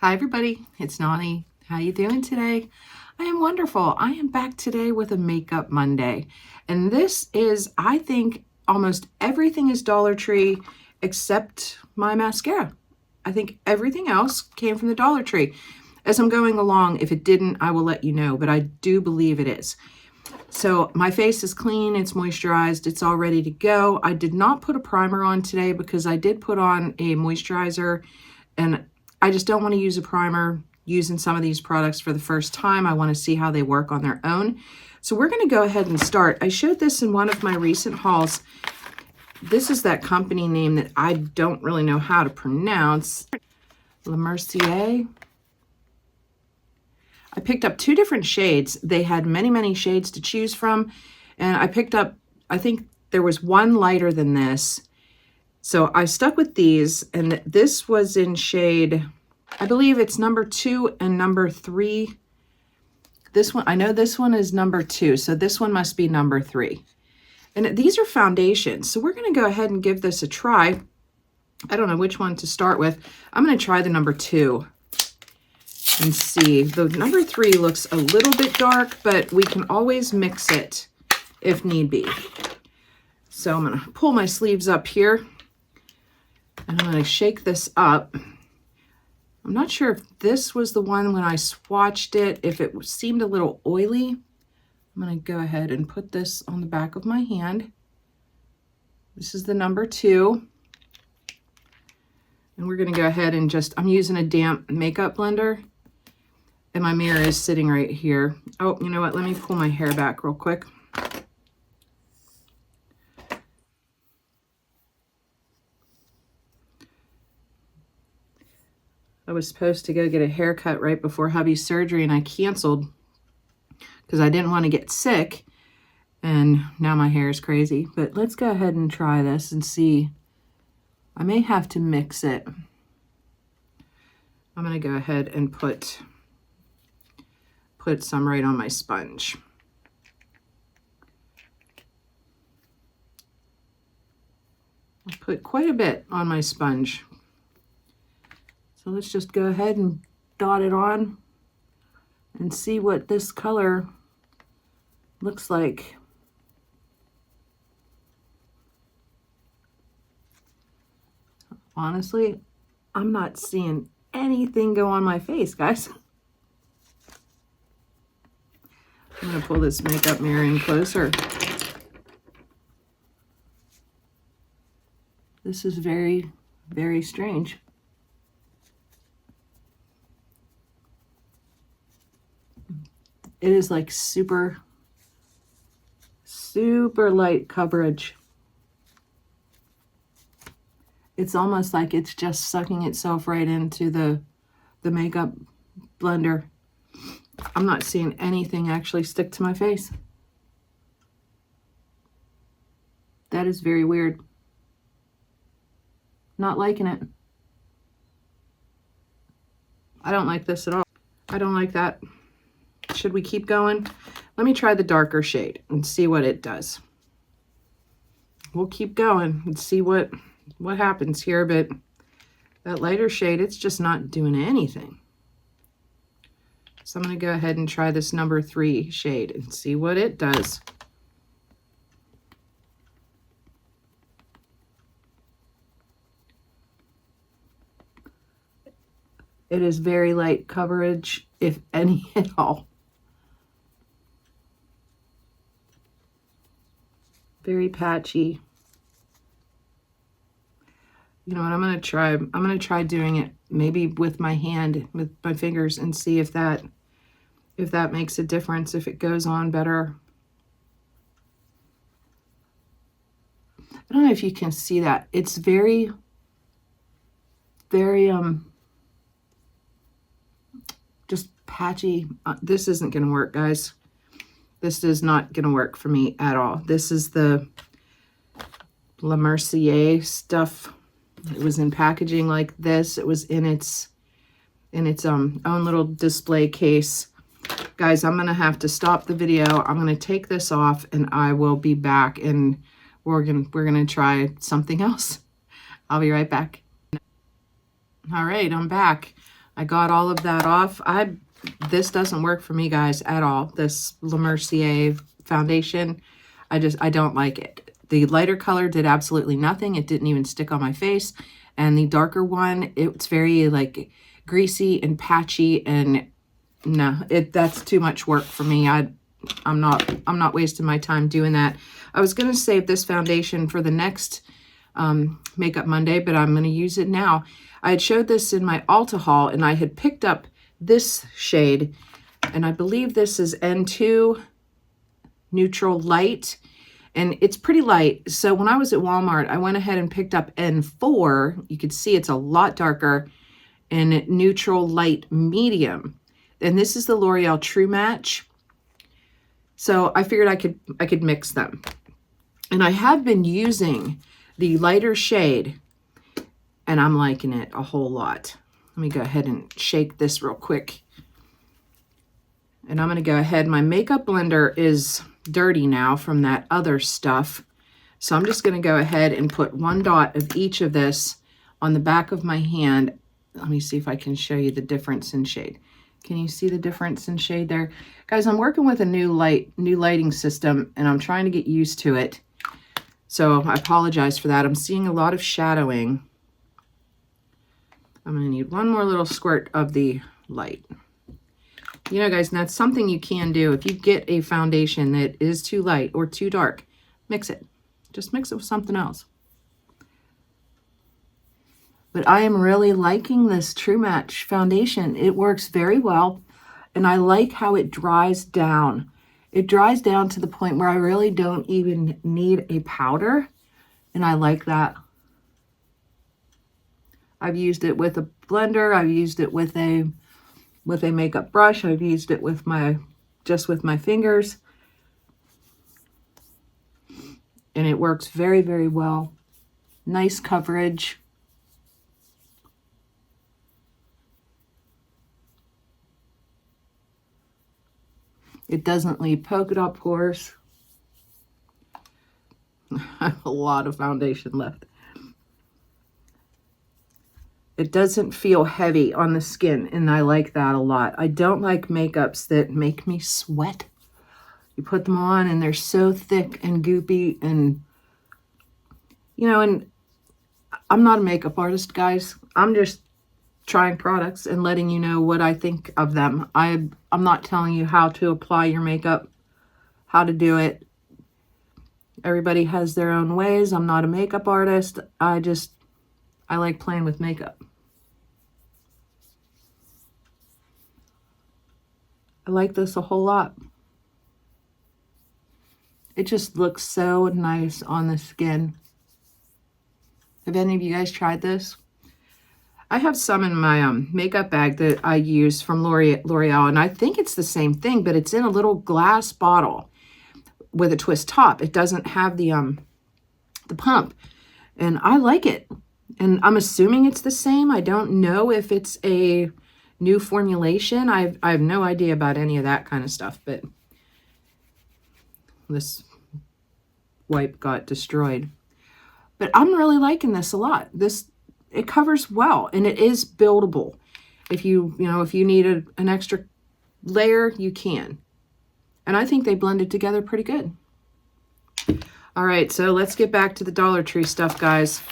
Hi everybody, it's Nani. How you doing today? I am wonderful. I am back today with a Makeup Monday. And this is, I think, almost everything is Dollar Tree except my mascara. I think everything else came from the Dollar Tree. As I'm going along, if it didn't, I will let you know, but I do believe it is. So my face is clean, it's moisturized, it's all ready to go. I did not put a primer on today because I did put on a moisturizer, and I just don't want to use a primer using some of these products for the first time. I want to see how they work on their own. So we're going to go ahead and start. I showed this in one of my recent hauls. This is that company name that I don't really know how to pronounce. Mercier. I picked up two different shades. They had many, many shades to choose from. And I picked up, I think there was one lighter than this. So I stuck with these, and this was in shade, I believe it's number 2 and number 3. This one, I know this one is number 2, so this one must be number 3. And these are foundations, so we're going to go ahead and give this a try. I don't know which one to start with. I'm going to try the number 2 and see. The number 3 looks a little bit dark, but we can always mix it if need be. So I'm going to pull my sleeves up here. And I'm going to shake this up. I'm not sure if this was the one when I swatched it, if it seemed a little oily. I'm going to go ahead and put this on the back of my hand. This is the number 2. And we're going to go ahead and just, I'm using a damp makeup blender. And my mirror is sitting right here. Oh, you know what? Let me pull my hair back real quick. I was supposed to go get a haircut right before hubby's surgery, and I canceled because I didn't want to get sick. And now my hair is crazy. But let's go ahead and try this and see. I may have to mix it. I'm going to go ahead and put some right on my sponge. I'll put quite a bit on my sponge. So let's just go ahead and dot it on and see what this color looks like. Honestly, I'm not seeing anything go on my face, guys. I'm going to pull this makeup mirror in closer. This is very, very strange. It is like super, super light coverage. It's almost like it's just sucking itself right into the makeup blender. I'm not seeing anything actually stick to my face. That is very weird. Not liking it. I don't like this at all. I don't like that. Should we keep going? Let me try the darker shade and see what it does. We'll keep going and see what happens here, but that lighter shade, it's just not doing anything. So I'm going to go ahead and try this number 3 shade and see what it does. It is very light coverage, if any at all. Very patchy. You know what I'm going to try? I'm going to try doing it maybe with my hand, with my fingers, and see if that makes a difference, if it goes on better. I don't know if you can see that. It's very, very, just patchy. This isn't going to work, guys. This is not going to work for me at all. This is the Mercier stuff. It was in packaging like this. It was in its own little display case. Guys, I'm going to have to stop the video. I'm going to take this off and I will be back, and we're going to try something else. I'll be right back. All right, I'm back. I got all of that off. This doesn't work for me, guys, at all. This Mercier Foundation, I don't like it. The lighter color did absolutely nothing. It didn't even stick on my face. And the darker one, it's very like greasy and patchy, and no, that's too much work for me. I'm not wasting my time doing that. I was going to save this foundation for the next Makeup Monday, but I'm going to use it now. I had showed this in my Ulta haul, and I had picked up this shade, and I believe this is N2 Neutral Light, and it's pretty light. So when I was at Walmart, I went ahead and picked up N4. You can see it's a lot darker, and Neutral Light Medium. And this is the L'Oreal True Match. So I figured I could mix them. And I have been using the lighter shade, and I'm liking it a whole lot. Let me go ahead and shake this real quick. And I'm going to go ahead. My makeup blender is dirty now from that other stuff. So I'm just going to go ahead and put 1 dot of each of this on the back of my hand. Let me see if I can show you the difference in shade. Can you see the difference in shade there? Guys, I'm working with a new lighting system, and I'm trying to get used to it. So I apologize for that. I'm seeing a lot of shadowing. I'm going to need 1 more little squirt of the light. You know, guys, and that's something you can do. If you get a foundation that is too light or too dark, mix it. Just mix it with something else. But I am really liking this True Match foundation. It works very well, and I like how it dries down. It dries down to the point where I really don't even need a powder, and I like that. I've used it with a blender. I've used it with a makeup brush. I've used it with just with my fingers, and it works very, very well. Nice coverage. It doesn't leave polka dot pores. I have a lot of foundation left. It doesn't feel heavy on the skin, and I like that a lot. I don't like makeups that make me sweat. You put them on, and they're so thick and goopy, and, you know, and I'm not a makeup artist, guys. I'm just trying products and letting you know what I think of them. I'm not telling you how to apply your makeup, how to do it. Everybody has their own ways. I'm not a makeup artist. I like playing with makeup. I like this a whole lot. It just looks so nice on the skin. Have any of you guys tried this? I have some in my makeup bag that I use from L'Oreal, and I think it's the same thing, but it's in a little glass bottle with a twist top. It doesn't have the pump, and I like it. And I'm assuming it's the same. I don't know if it's a new formulation. I have no idea about any of that kind of stuff, but this wipe got destroyed. But I'm really liking this a lot. It covers well, and it is buildable. If you need an extra layer, you can. And I think they blended together pretty good. All right, so let's get back to the Dollar Tree stuff, guys.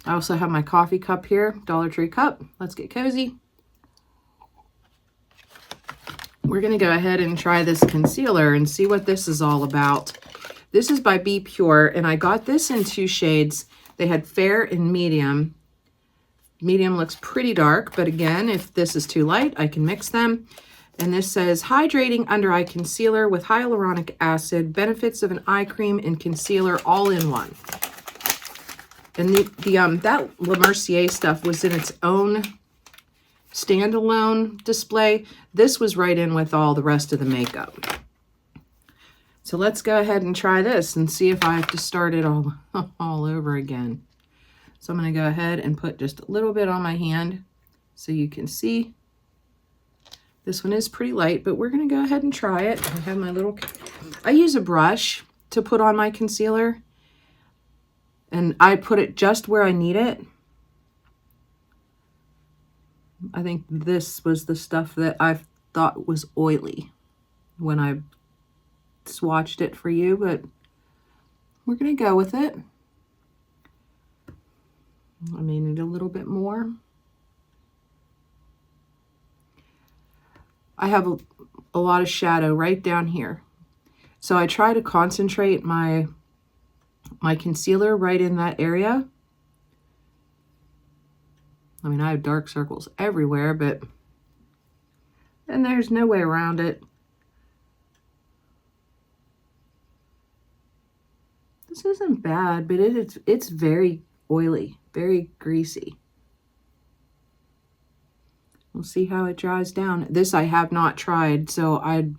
I also have my coffee cup here, Dollar Tree cup. Let's get cozy. We're going to go ahead and try this concealer and see what this is all about. This is by Be Pure, and I got this in 2 shades. They had fair and medium. Medium looks pretty dark, but again, if this is too light, I can mix them. And this says, hydrating under eye concealer with hyaluronic acid, benefits of an eye cream and concealer all in one. And that Le Mercier stuff was in its own standalone display. This was right in with all the rest of the makeup. So let's go ahead and try this and see if I have to start it all over again. So I'm going to go ahead and put just a little bit on my hand so you can see. This one is pretty light, but we're going to go ahead and try it. I have my I use a brush to put on my concealer, and I put it just where I need it. I think this was the stuff that I thought was oily when I swatched it for you, but we're going to go with it. I may need a little bit more. I have a lot of shadow right down here. So I try to concentrate my concealer right in that area. I mean, I have dark circles everywhere, but and there's no way around it. This isn't bad, but it's very oily, very greasy. We'll see how it dries down. This I have not tried, so I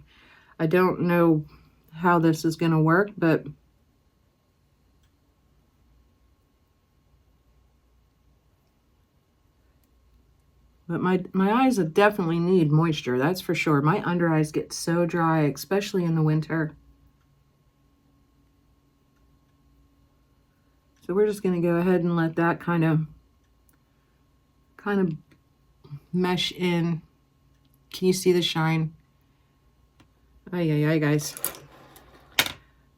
don't know how this is going to work, but my eyes definitely need moisture, that's for sure. My under eyes get so dry, especially in the winter. So we're just going to go ahead and let that kind of mesh in. Can you see the shine? Ay, guys.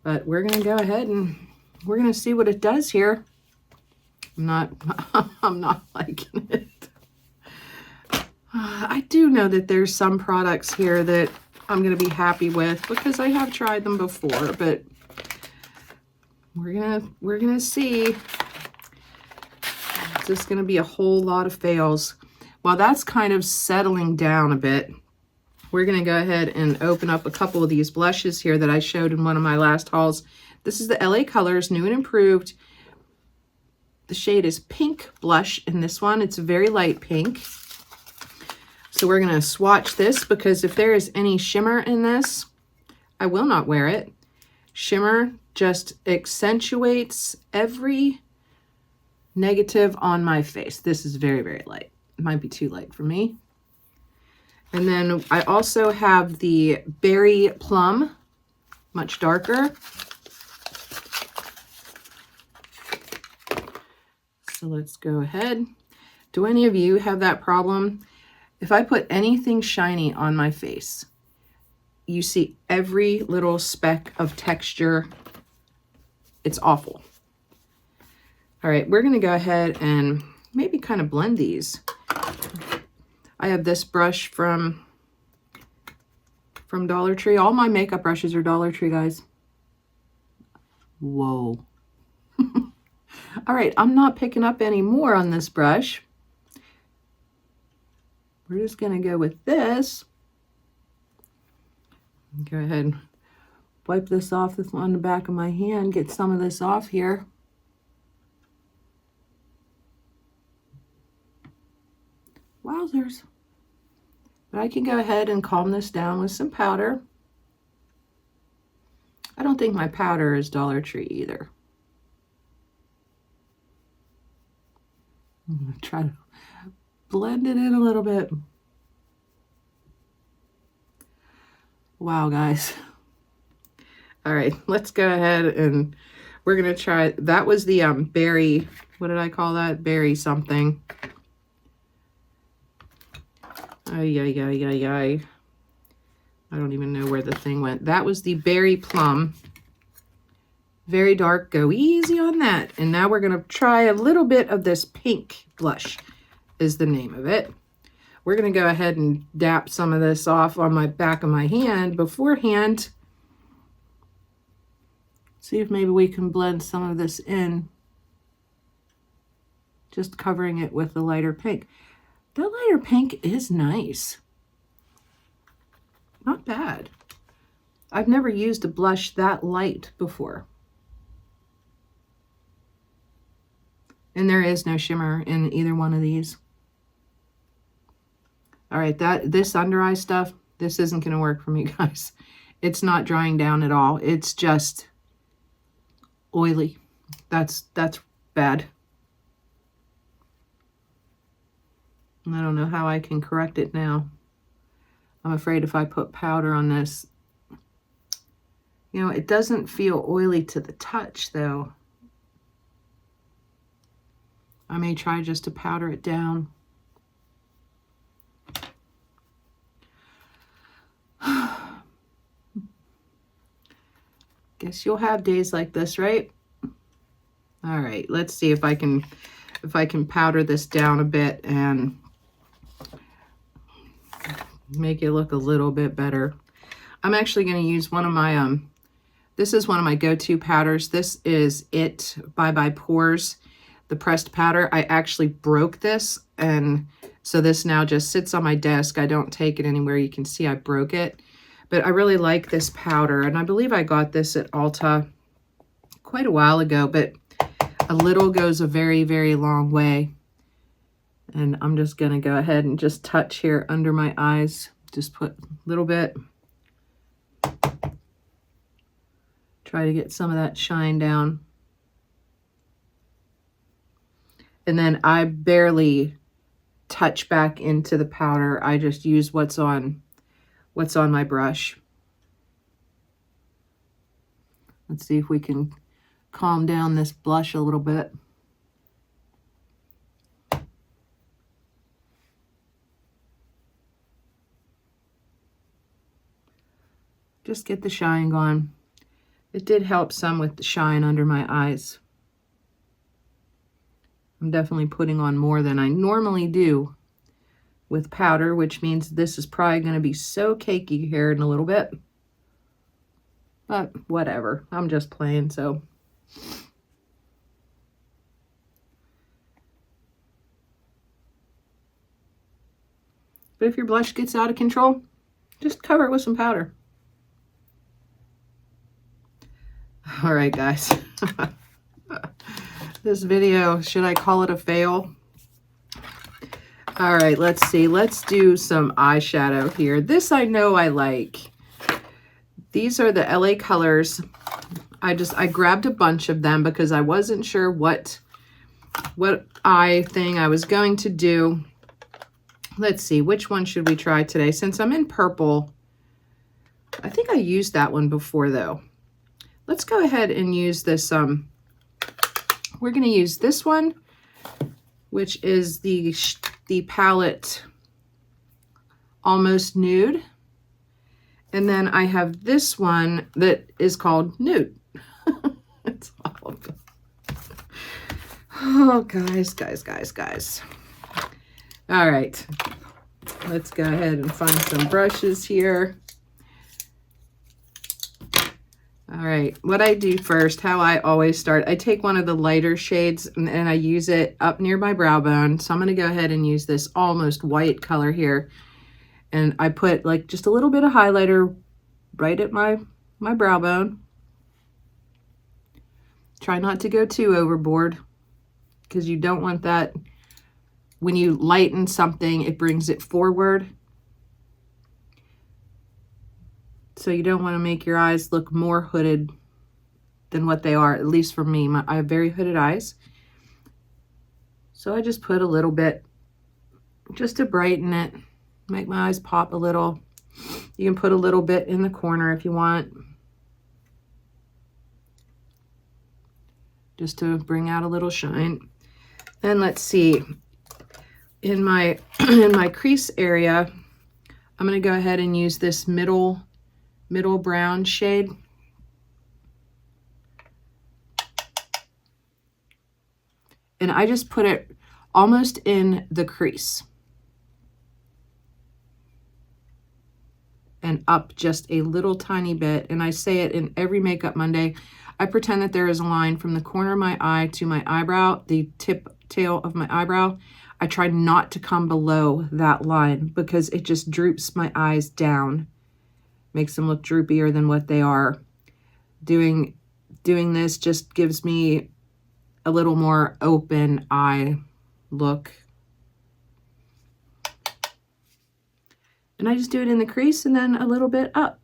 But we're going to go ahead and we're going to see what it does here. I'm not liking it. I do know that there's some products here that I'm going to be happy with because I have tried them before, but we're gonna see. It's just gonna be a whole lot of fails. While that's kind of settling down a bit, we're gonna go ahead and open up a couple of these blushes here that I showed in one of my last hauls. This is the LA Colors New and Improved. The shade is Pink Blush in this one. It's a very light pink. So we're gonna swatch this because if there is any shimmer in this, I will not wear it. Shimmer just accentuates every negative on my face. This is very, very light. It might be too light for me. And then I also have the Berry Plum, much darker. So let's go ahead. Do any of you have that problem? If I put anything shiny on my face, you see every little speck of texture. It's awful. All right, we're gonna go ahead and maybe kind of blend these. I have this brush from Dollar Tree. All my makeup brushes are Dollar Tree, guys. Whoa. All right, I'm not picking up any more on this brush. We're just gonna go with this. Go ahead and wipe this off on the back of my hand, get some of this off here. Wowzers. But I can go ahead and calm this down with some powder. I don't think my powder is Dollar Tree either. I'm gonna try to blend it in a little bit. Wow, guys. All right, let's go ahead and we're gonna try. That was the berry, what did I call that? Berry something. Ay. I don't even know where the thing went. That was the Berry Plum. Very dark, go easy on that. And now we're gonna try a little bit of this Pink Blush is the name of it. We're gonna go ahead and dap some of this off on my back of my hand beforehand. See if maybe we can blend some of this in. Just covering it with the lighter pink. That lighter pink is nice. Not bad. I've never used a blush that light before. And there is no shimmer in either one of these. All right, this under eye stuff, this isn't gonna work for me, guys. It's not drying down at all. It's just oily. That's bad. And I don't know how I can correct it now. I'm afraid if I put powder on this, you know, it doesn't feel oily to the touch though. I may try just to powder it down. Guess you'll have days like this, right? All right, let's see if I can powder this down a bit and make it look a little bit better. I'm actually going to use one of my this is one of my go-to powders. This is It by Pores, the pressed powder. I actually broke this, and so this now just sits on my desk. I don't take it anywhere. You can see I broke it, but I really like this powder, and I believe I got this at Ulta quite a while ago, but a little goes a very, very long way. And I'm just going to go ahead and just touch here under my eyes. Just put a little bit. Try to get some of that shine down. And then I barely touch back into the powder. I just use what's on my brush. Let's see if we can calm down this blush a little bit. Just get the shine going. It did help some with the shine under my eyes. I'm definitely putting on more than I normally do with powder, which means this is probably going to be so cakey here in a little bit. But whatever, I'm just playing, so. But if your blush gets out of control, just cover it with some powder. All right, guys. This video, should I call it a fail? All right, let's see. Let's do some eyeshadow here. This I know I like. These are the LA colors. I grabbed a bunch of them because I wasn't sure what eye thing I was going to do. Let's see, which one should we try today? Since I'm in purple, I think I used that one before though. Let's go ahead and use this. We're going to use this one, which is the palette Almost Nude. And then I have this one that is called Nude. It's awful. Oh, guys. All right. Let's go ahead and find some brushes here. All right, what I do first, how I always start, I take one of the lighter shades and I use it up near my brow bone. So I'm going to go ahead and use this almost white color here. And I put like just a little bit of highlighter right at my brow bone. Try not to go too overboard because you don't want that. When you lighten something, it brings it forward. So you don't want to make your eyes look more hooded than what they are, at least for me. I have very hooded eyes. So I just put a little bit just to brighten it, make my eyes pop a little. You can put a little bit in the corner if you want, just to bring out a little shine. And let's see, in my crease area, I'm going to go ahead and use this middle brown shade. And I just put it almost in the crease and up just a little tiny bit. And I say it in every Makeup Monday. I pretend that there is a line from the corner of my eye to my eyebrow, the tail of my eyebrow. I try not to come below that line because it just droops my eyes down. Makes them look droopier than what they are. Doing this just gives me a little more open eye look. And I just do it in the crease and then a little bit up.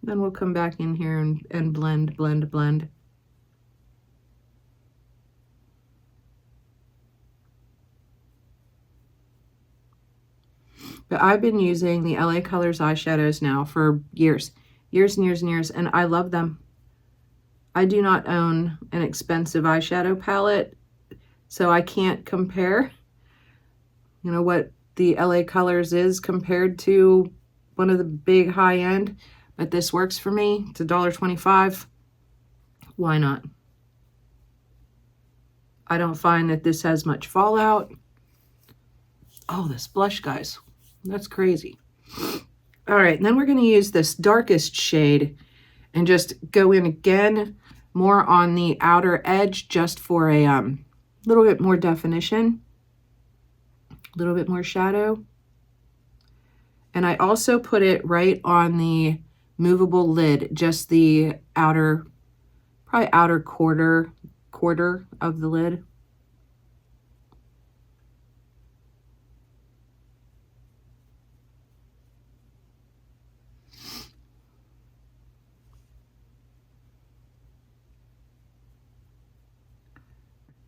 Then we'll come back in here and blend. But I've been using the LA Colors eyeshadows now for years, and I love them. I do not own an expensive eyeshadow palette, so I can't compare, you know, what the LA Colors is compared to one of the big high end, but this works for me. It's $1.25. Why not? I don't find that this has much fallout. Oh, this blush, guys. That's crazy. All right, and then we're going to use this darkest shade and just go in again more on the outer edge just for a little bit more definition, a little bit more shadow. And I also put it right on the movable lid, just the outer, probably outer quarter of the lid.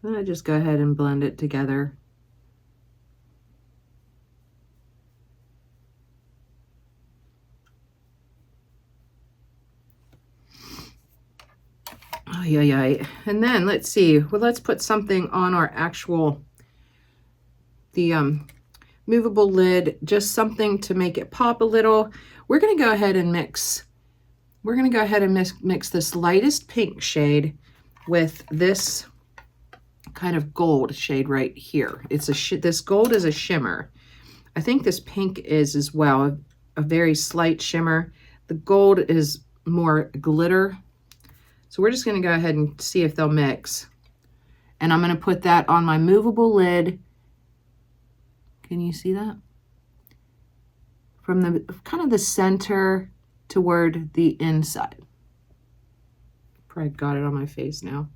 Then I just go ahead and blend it together. Oh, yeah. And then let's see. Well, let's put something on our actual, the movable lid, just something to make it pop a little. We're going to go ahead and mix. We're going to go ahead and mix this lightest pink shade with this kind of gold shade right here. It's this gold is a shimmer. I think this pink is as well, a very slight shimmer. The gold is more glitter. So we're just going to go ahead and see if they'll mix. And I'm going to put that on my movable lid. Can you see that? From the kind of the center toward the inside. Probably got it on my face now.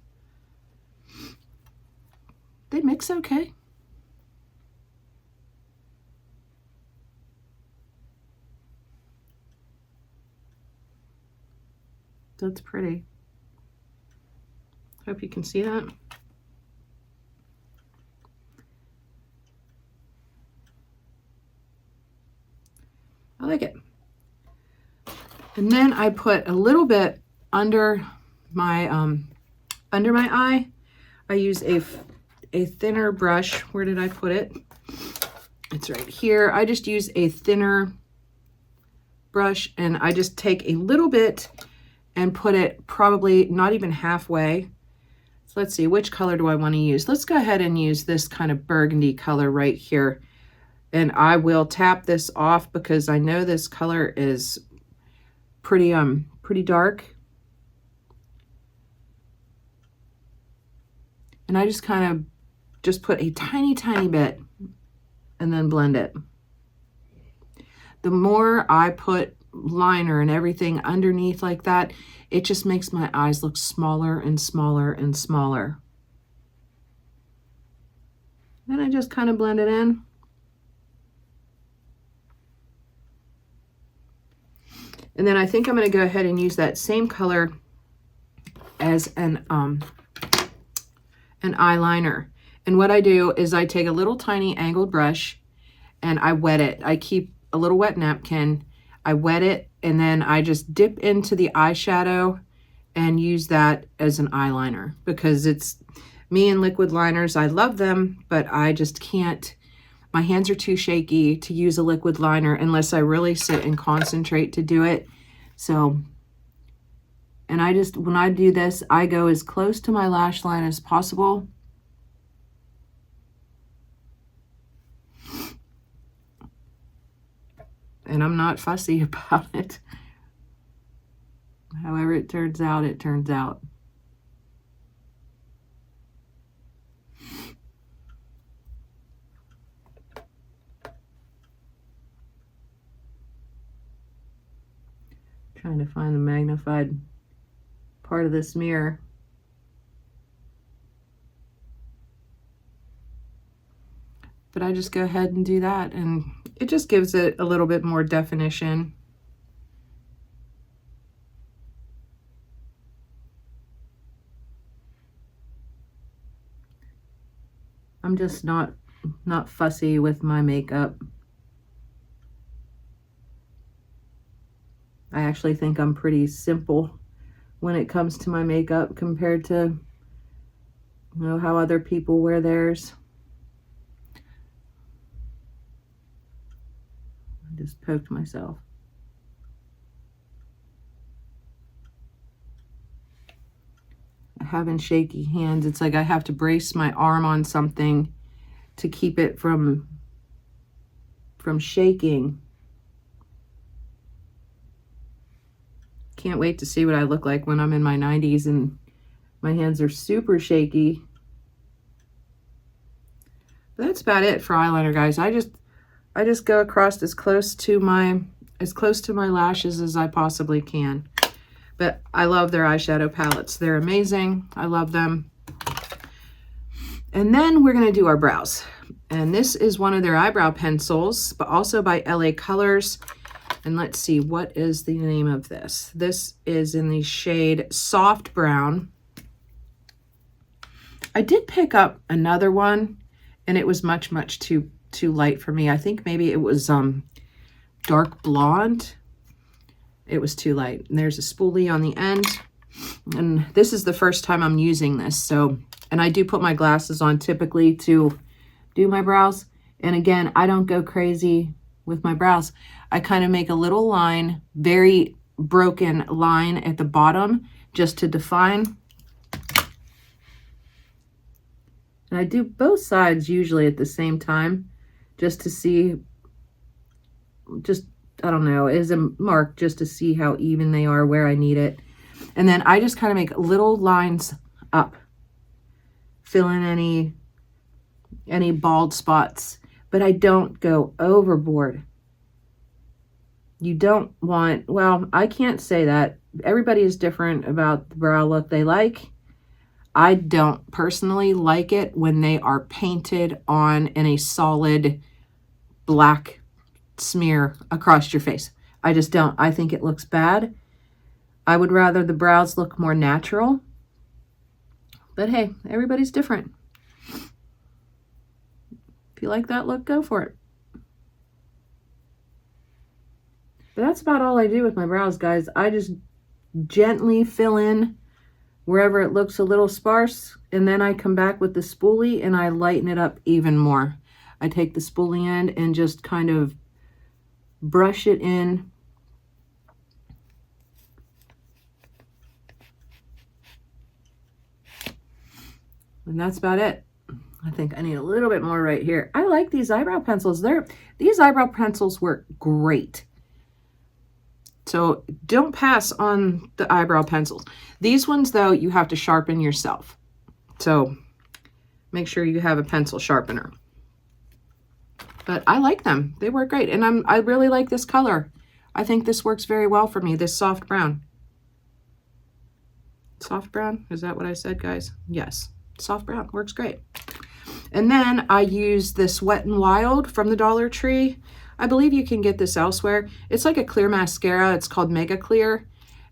They mix okay. That's pretty. Hope you can see that. I like it. And then I put a little bit under my eye. I use a thinner brush. Where did I put it? It's right here. I just use a thinner brush and I just take a little bit and put it probably not even halfway. So let's see, which color do I want to use? Let's go ahead and use this kind of burgundy color right here. And I will tap this off because I know this color is pretty dark. And I just kind of just put a tiny bit and then blend it. The more I put liner and everything underneath like that, it just makes my eyes look smaller and smaller and smaller. Then I just kind of blend it in. And then I think I'm going to go ahead and use that same color as an eyeliner. And what I do is I take a little tiny angled brush and I wet it. I keep a little wet napkin. I wet it and then I just dip into the eyeshadow and use that as an eyeliner because it's me and liquid liners. I love them, but I just can't. My hands are too shaky to use a liquid liner unless I really sit and concentrate to do it. So, and I just, when I do this, I go as close to my lash line as possible. And I'm not fussy about it. However it turns out, it turns out. Trying to find the magnified part of this mirror. But I just go ahead and do that and it just gives it a little bit more definition. I'm just not fussy with my makeup. I actually think I'm pretty simple when it comes to my makeup compared to, you know, how other people wear theirs. I just poked myself. Having shaky hands, it's like I have to brace my arm on something to keep it from shaking. Can't wait to see what I look like when I'm in my 90s and my hands are super shaky. But that's about it for eyeliner, guys. I just go across as close to my lashes as I possibly can. But I love their eyeshadow palettes. They're amazing. I love them. And then we're going to do our brows. And this is one of their eyebrow pencils, but also by LA Colors. And let's see, what is the name of this? This is in the shade Soft Brown. I did pick up another one, and it was much too light for me. I think maybe it was dark blonde. It was too light. And there's a spoolie on the end. And this is the first time I'm using this. So, and I do put my glasses on typically to do my brows. And again, I don't go crazy with my brows. I kind of make a little line, very broken line at the bottom just to define. And I do both sides usually at the same time just to see, I don't know, as a mark just to see how even they are, where I need it. And then I just kind of make little lines up, fill in any bald spots, but I don't go overboard. You don't want, well, I can't say that. Everybody is different about the brow look they like. I don't personally like it when they are painted on in a solid black smear across your face. I just don't. I think it looks bad. I would rather the brows look more natural. But hey, everybody's different. If you like that look, go for it. But that's about all I do with my brows, guys. I just gently fill in wherever it looks a little sparse, and then I come back with the spoolie and I lighten it up even more. I take the spoolie end and just kind of brush it in. And that's about it. I think I need a little bit more right here. I like these eyebrow pencils. These eyebrow pencils work great. So don't pass on the eyebrow pencils. These ones, though, you have to sharpen yourself. So make sure you have a pencil sharpener. But I like them. They work great. And I really like this color. I think this works very well for me, this soft brown. Soft brown? Is that what I said, guys? Yes. Soft brown. Works great. And then I use this Wet n Wild from the Dollar Tree. I believe you can get this elsewhere. It's like a clear mascara. It's called Mega Clear.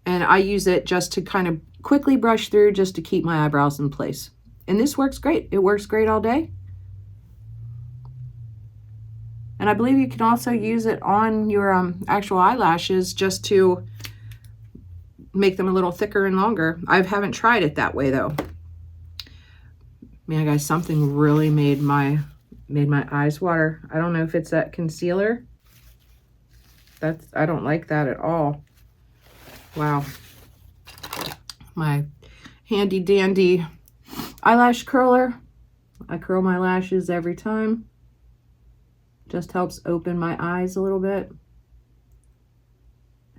And I use it just to kind of quickly brush through just to keep my eyebrows in place. And this works great. It works great all day. And I believe you can also use it on your actual eyelashes just to make them a little thicker and longer. I haven't tried it that way though. Man, guys, something really made my eyes water. I don't know if it's that concealer. I don't like that at all. Wow. My handy dandy eyelash curler. I curl my lashes every time. Just helps open my eyes a little bit.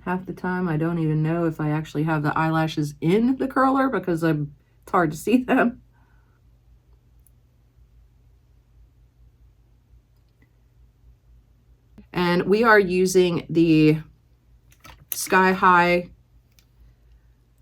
Half the time I don't even know if I actually have the eyelashes in the curler because it's hard to see them. And we are using the Sky High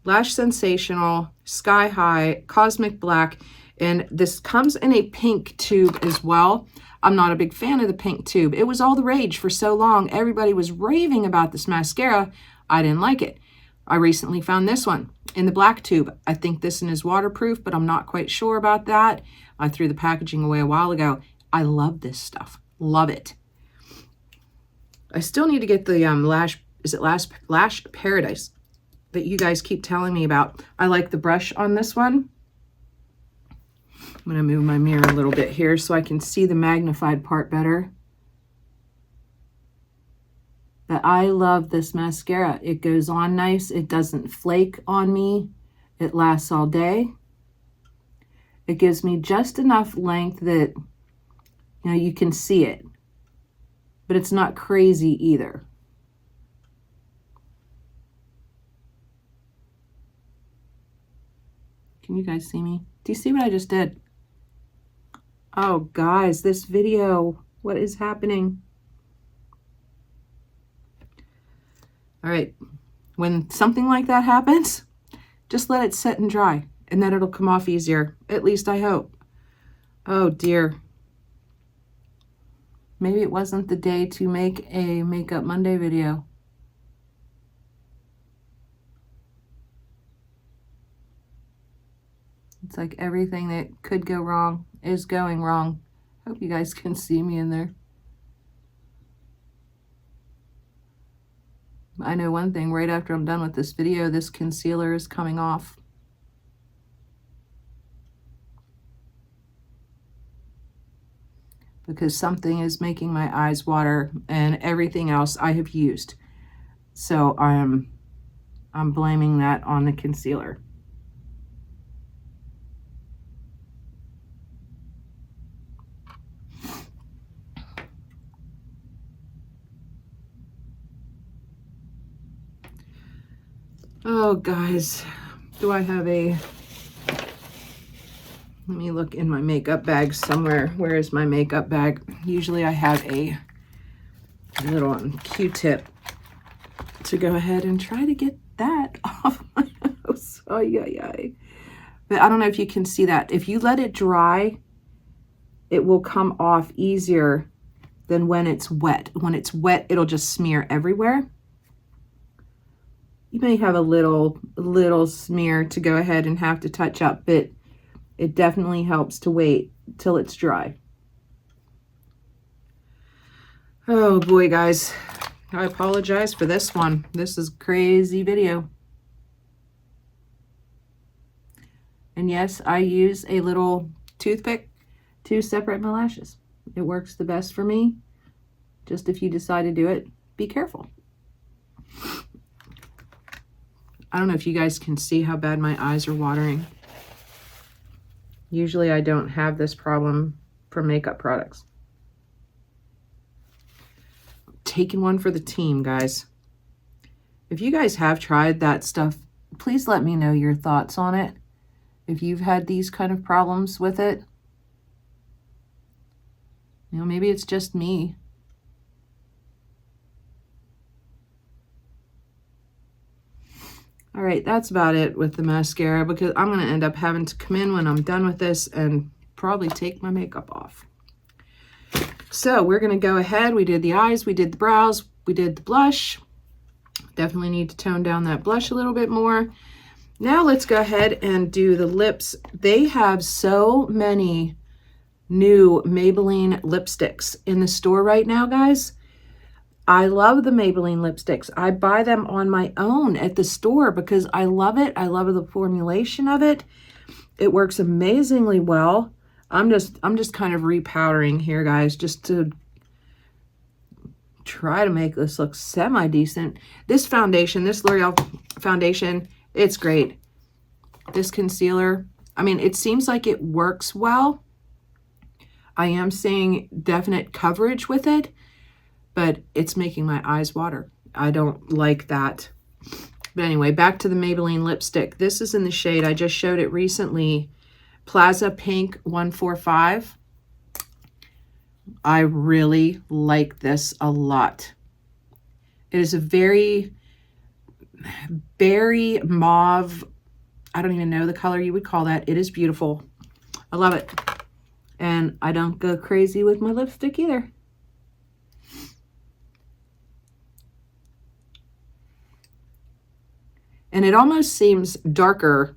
Lash Sensational Sky High Cosmic Black, and this comes in a pink tube as well. I'm not a big fan of the pink tube. It was all the rage for so long. Everybody was raving about this mascara. I didn't like it. I recently found this one in the black tube. I think this one is waterproof, but I'm not quite sure about that. I threw the packaging away a while ago. I love this stuff. Love it. I still need to get the Lash Paradise that you guys keep telling me about. I like the brush on this one. I'm going to move my mirror a little bit here so I can see the magnified part better. But I love this mascara. It goes on nice. It doesn't flake on me. It lasts all day. It gives me just enough length that, you know, you can see it. But it's not crazy either. Can you guys see me? Do you see what I just did? Oh, guys, this video, what is happening? All right, when something like that happens, just let it sit and dry, and then it'll come off easier. At least I hope. Oh, dear. Maybe it wasn't the day to make a Makeup Monday video. It's like everything that could go wrong is going wrong. Hope you guys can see me in there. I know one thing, right after I'm done with this video, this concealer is coming off. Because something is making my eyes water and everything else I have used. So I'm blaming that on the concealer. Oh, guys, do I have a, let me look in my makeup bag somewhere. Where is my makeup bag? Usually I have a little Q-tip to go ahead and try to get that off my nose. Oh, yeah. But I don't know if you can see that. If you let it dry, it will come off easier than when it's wet. When it's wet, it'll just smear everywhere. You may have a little smear to go ahead and have to touch up, but it definitely helps to wait till it's dry. Oh boy, guys, I apologize for this one. This is a crazy video. And yes, I use a little toothpick to separate my lashes. It works the best for me. Just if you decide to do it, be careful. I don't know if you guys can see how bad my eyes are watering. Usually I don't have this problem for makeup products. Taking one for the team, guys. If you guys have tried that stuff, please let me know your thoughts on it. If you've had these kind of problems with it. You know, maybe it's just me. All right, that's about it with the mascara, because I'm going to end up having to come in when I'm done with this and probably take my makeup off. So we're going to go ahead. We did the eyes, we did the brows, we did the blush. Definitely need to tone down that blush a little bit more. Now let's go ahead and do the lips. They have so many new Maybelline lipsticks in the store right now, guys. I love the Maybelline lipsticks. I buy them on my own at the store because I love it. I love the formulation of it. It works amazingly well. I'm just kind of repowdering here, guys, just to try to make this look semi-decent. This foundation, this L'Oreal foundation, it's great. This concealer, I mean, it seems like it works well. I am seeing definite coverage with it, but it's making my eyes water. I don't like that. But anyway, back to the Maybelline lipstick. This is in the shade, I just showed it recently, Plaza Pink 145. I really like this a lot. It is a very berry mauve, I don't even know the color you would call that. It is beautiful. I love it. And I don't go crazy with my lipstick either. And it almost seems darker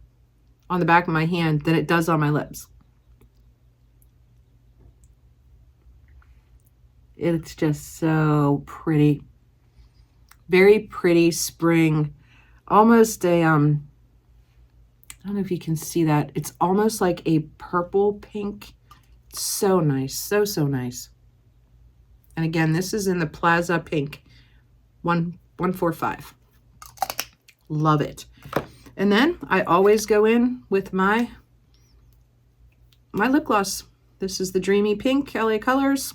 on the back of my hand than it does on my lips. It's just so pretty. Very pretty spring. Almost a, I don't know if you can see that. It's almost like a purple pink. So nice. So nice. And again, this is in the Plaza Pink. 145. Love it. And then I always go in with my lip gloss. This is the Dreamy Pink LA Colors.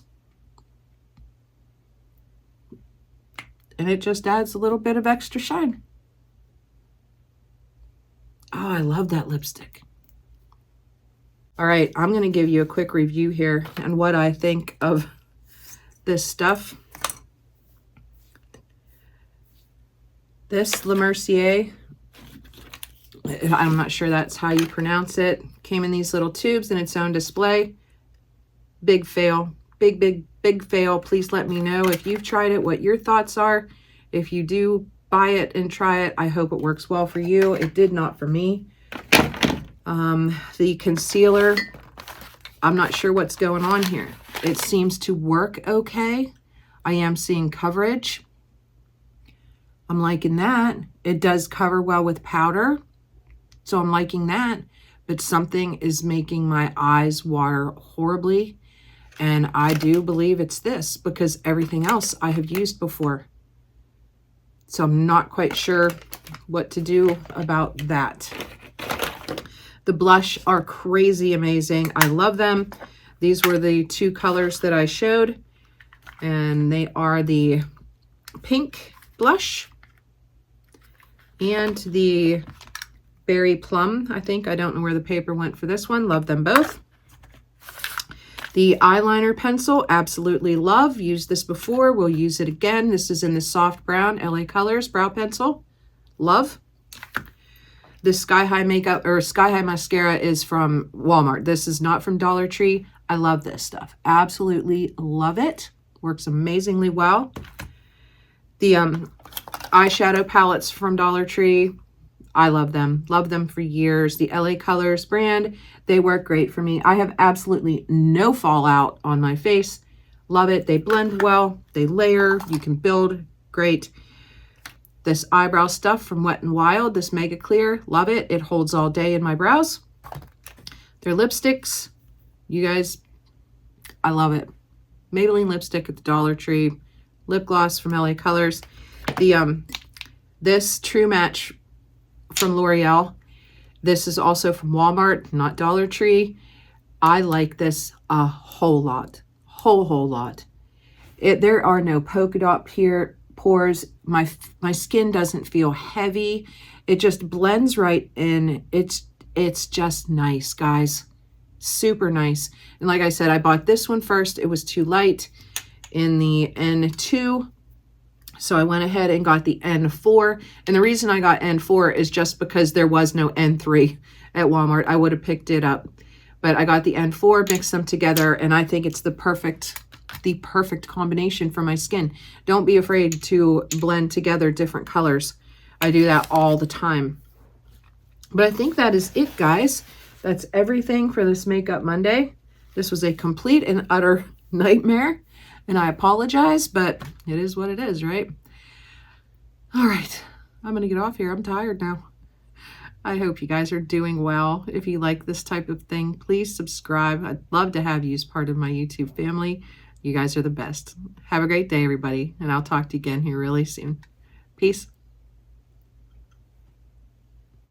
And it just adds a little bit of extra shine. Oh, I love that lipstick. All right, I'm going to give you a quick review here on what I think of this stuff. This Le Mercier, I'm not sure that's how you pronounce it, came in these little tubes in its own display. Big fail. Big fail. Please let me know if you've tried it, what your thoughts are. If you do buy it and try it, I hope it works well for you. It did not for me. The concealer, I'm not sure what's going on here. It seems to work okay. I am seeing coverage. I'm liking that. It does cover well with powder, so I'm liking that. But something is making my eyes water horribly. And I do believe it's this because everything else I have used before. So I'm not quite sure what to do about that. The blush are crazy amazing. I love them. These were the two colors that I showed. And they are the pink blush and the berry plum, I think. I don't know where the paper went for this one. Love them both. The eyeliner pencil, absolutely love. Used this before. We'll use it again. This is in the soft brown LA Colors brow pencil. Love. The Sky High makeup or Sky High mascara is from Walmart. This is not from Dollar Tree. I love this stuff. Absolutely love it. Works amazingly well. The eyeshadow palettes from Dollar Tree, I love them. Love them for years. The LA Colors brand, they work great for me. I have absolutely no fallout on my face. Love it. They blend well. They layer. You can build. Great. This eyebrow stuff from Wet n Wild, this Mega Clear, love it. It holds all day in my brows. Their lipsticks, you guys, I love it. Maybelline lipstick at the Dollar Tree. Lip gloss from LA Colors. The this True Match from L'Oreal. This is also from Walmart, not Dollar Tree. I like this a whole lot. Whole lot. There are no polka dot pores. My skin doesn't feel heavy. It just blends right in. It's just nice, guys. Super nice. And like I said, I bought this one first. It was too light in the N2. So I went ahead and got the N4. And the reason I got N4 is just because there was no N3 at Walmart. I would have picked it up. But I got the N4, mixed them together, and I think it's the perfect combination for my skin. Don't be afraid to blend together different colors. I do that all the time. But I think that is it, guys. That's everything for this Makeup Monday. This was a complete and utter nightmare, and I apologize, but it is what it is, right? All right, I'm gonna get off here. I'm tired now. I hope you guys are doing well. If you like this type of thing, please subscribe. I'd love to have you as part of my YouTube family. You guys are the best. Have a great day, everybody, and I'll talk to you again here really soon. Peace.